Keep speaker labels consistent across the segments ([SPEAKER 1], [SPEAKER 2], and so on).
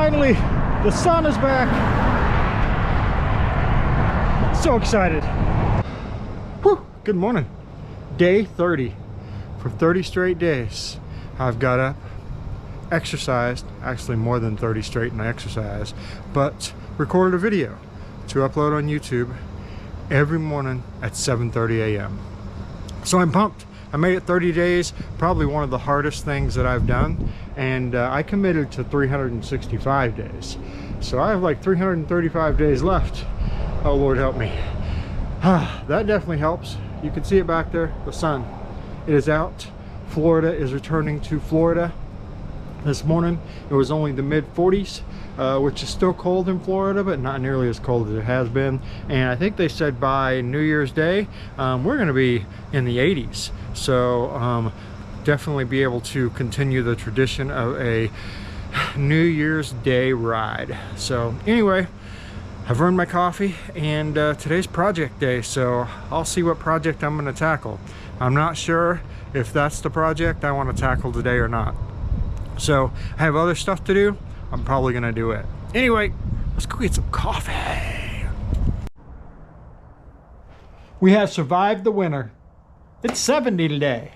[SPEAKER 1] Finally, the sun is back. So excited. Whew, good morning. Day 30. For 30 straight days, I've got up, exercised, actually more than 30 straight and I exercised, but recorded a video to upload on YouTube every morning at 7:30 a.m. So I'm pumped. I made it 30 days, probably one of the hardest things that I've done, and I committed to 365 days. So I have like 335 days left. Oh, Lord help me. That definitely helps. You can see it back there, the sun. It is out. Florida is returning to Florida. This morning it was only the mid 40s, which is still cold in Florida, but not nearly as cold as it has been. And I think they said by New Year's Day we're going to be in the 80s. So definitely be able to continue the tradition of a New Year's Day ride. So anyway, I've earned my coffee, and today's project day, so I'll see what project I'm going to tackle. I'm not sure if that's the project I want to tackle today or not. So I have other stuff to do. I'm probably going to do it. Anyway, let's go get some coffee. We have survived the winter. It's 70 today.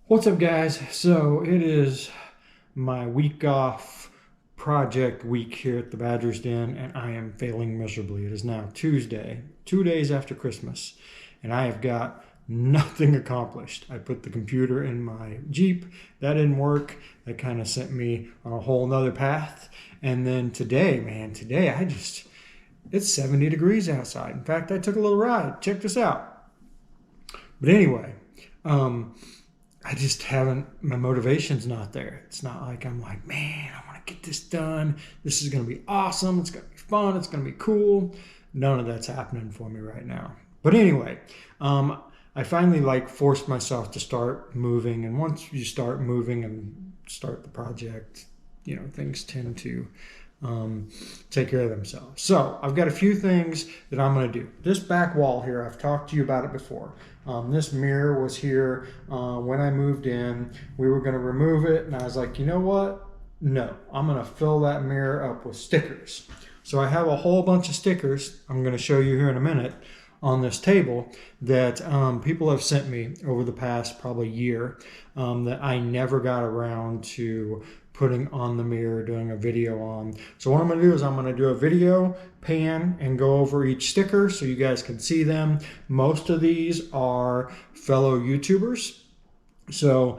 [SPEAKER 1] What's up, guys? So it is my week off project week here at the Badger's Den, and I am failing miserably. It is now Tuesday, 2 days after Christmas, and I have got nothing accomplished. I put the computer in my Jeep. That didn't work. That kind of sent me on a whole nother path. And then today, man, it's 70 degrees outside. In fact, I took a little ride. Check this out. But anyway, I just haven't, my motivation's not there. It's not like I'm like, man, I want to get this done. This is going to be awesome. It's going to be fun. It's going to be cool. None of that's happening for me right now. But anyway, I finally forced myself to start moving. And once you start moving and start the project, you know, things tend to take care of themselves. So I've got a few things that I'm going to do. This back wall here, I've talked to you about it before. This mirror was here when I moved in. We were going to remove it, and I was like, you know what? No, I'm going to fill that mirror up with stickers. So I have a whole bunch of stickers I'm going to show you here in a minute on this table that people have sent me over the past probably year that I never got around to putting on the mirror, doing a video on. So what I'm going to do is I'm going to do a video, pan, and go over each sticker so you guys can see them. Most of these are fellow YouTubers. So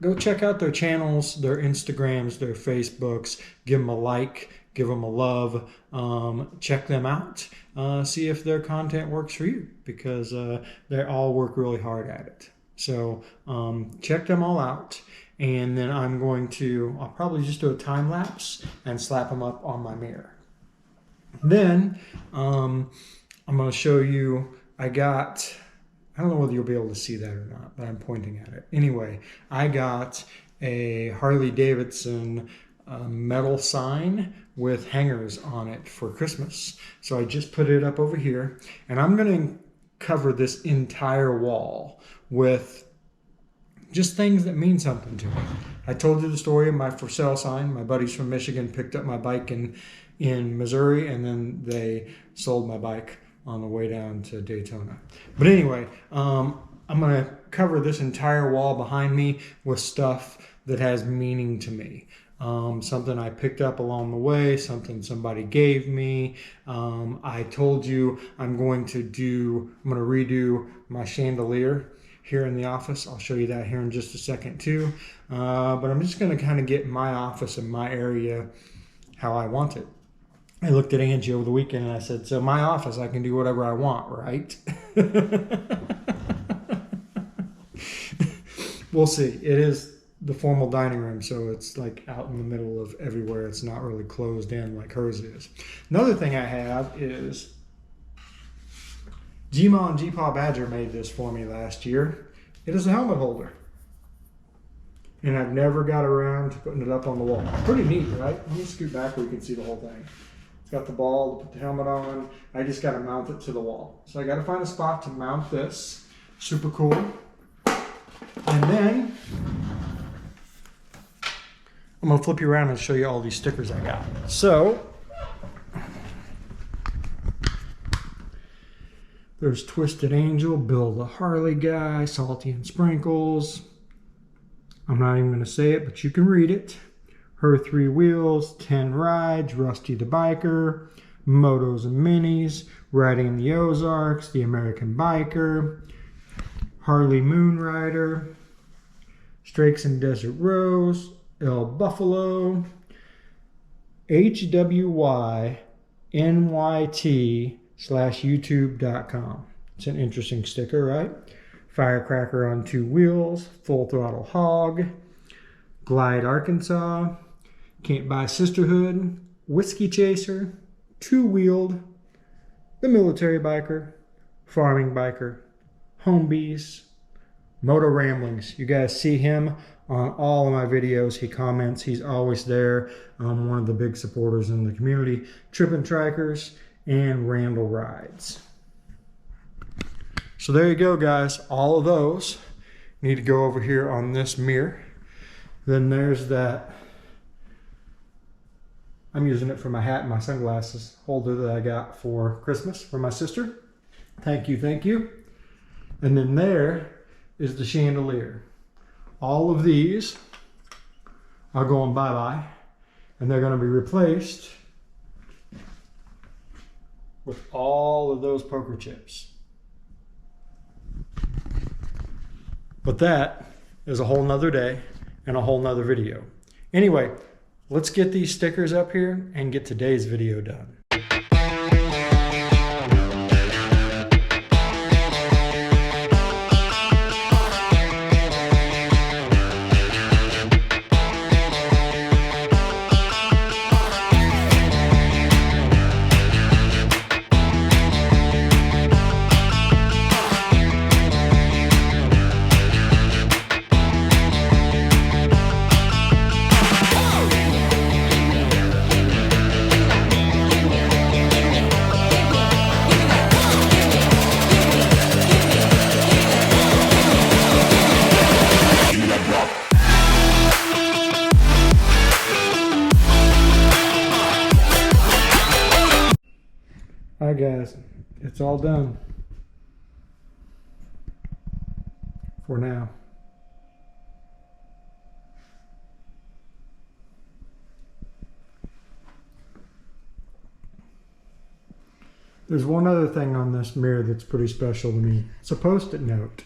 [SPEAKER 1] go check out their channels, their Instagrams, their Facebooks. Give them a like, give them a love. Check them out. See if their content works for you, because they all work really hard at it. So check them all out. And then I'll probably just do a time lapse and slap them up on my mirror. Then I'm going to show you, I don't know whether you'll be able to see that or not, but I'm pointing at it. Anyway, I got a Harley Davidson metal sign with hangers on it for Christmas. So I just put it up over here, and I'm going to cover this entire wall with just things that mean something to me. I told you the story of my for sale sign. My buddies from Michigan picked up my bike in Missouri, and then they sold my bike on the way down to Daytona. But anyway, I'm going to cover this entire wall behind me with stuff that has meaning to me. Something I picked up along the way, something somebody gave me. I told you I'm going to redo my chandelier here in the office. I'll show you that here in just a second too. But I'm just going to kind of get my office and my area how I want it. I looked at Angie over the weekend and I said, so my office, I can do whatever I want, right? We'll see. It is the formal dining room, so it's like out in the middle of everywhere. It's not really closed in like hers is. Another thing I have is G-Ma and G-Pa Badger made this for me last year. It is a helmet holder. And I've never got around to putting it up on the wall. Pretty neat, right? Let me scoot back where you can see the whole thing. It's got the ball to put the helmet on. I just got to mount it to the wall. So I got to find a spot to mount this. Super cool. And then I'm going to flip you around and show you all these stickers I got. So there's Twisted Angel, Bill the Harley Guy, Salty and Sprinkles. I'm not even going to say it, but you can read it. Her Three Wheels, 10 Rides, Rusty the Biker, Motos and Minis, Riding in the Ozarks, The American Biker, Harley Moonrider, Strakes and Desert Rose, El Buffalo, HWYNYT/YouTube.com. It's an interesting sticker, right? Firecracker on 2 Wheels, Full Throttle Hog, Glide Arkansas, Can't Buy Sisterhood, Whiskey Chaser, 2-Wheeled, The Military Biker, Farming Biker, Home Bees, Moto Ramblings. You guys see him on all of my videos. He comments. He's always there. One of the big supporters in the community. Trippin' Trikers and Randall Rides. So there you go, guys. All of those need to go over here on this mirror. Then there's that, I'm using it for my hat and my sunglasses holder that I got for Christmas for my sister. Thank you, thank you. And then there is the chandelier. All of these are going bye-bye, and they're going to be replaced with all of those poker chips. But that is a whole nother day and a whole nother video. Anyway, let's get these stickers up here and get today's video done. Alright guys, it's all done for now. There's one other thing on this mirror that's pretty special to me. It's a Post-it note.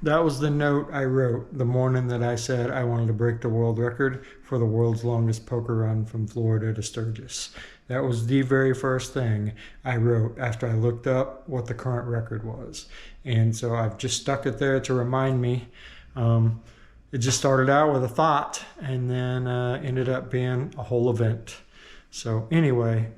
[SPEAKER 1] That was the note I wrote the morning that I said I wanted to break the world record for the world's longest poker run from Florida to Sturgis. That was the very first thing I wrote after I looked up what the current record was. And so I've just stuck it there to remind me. It just started out with a thought and then ended up being a whole event. So anyway,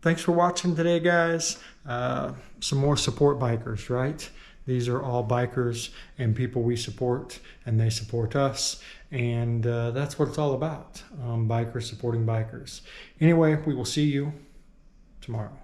[SPEAKER 1] thanks for watching today, guys. Some more support bikers, right? These are all bikers and people we support, and they support us. And that's what it's all about, bikers supporting bikers. Anyway, we will see you tomorrow.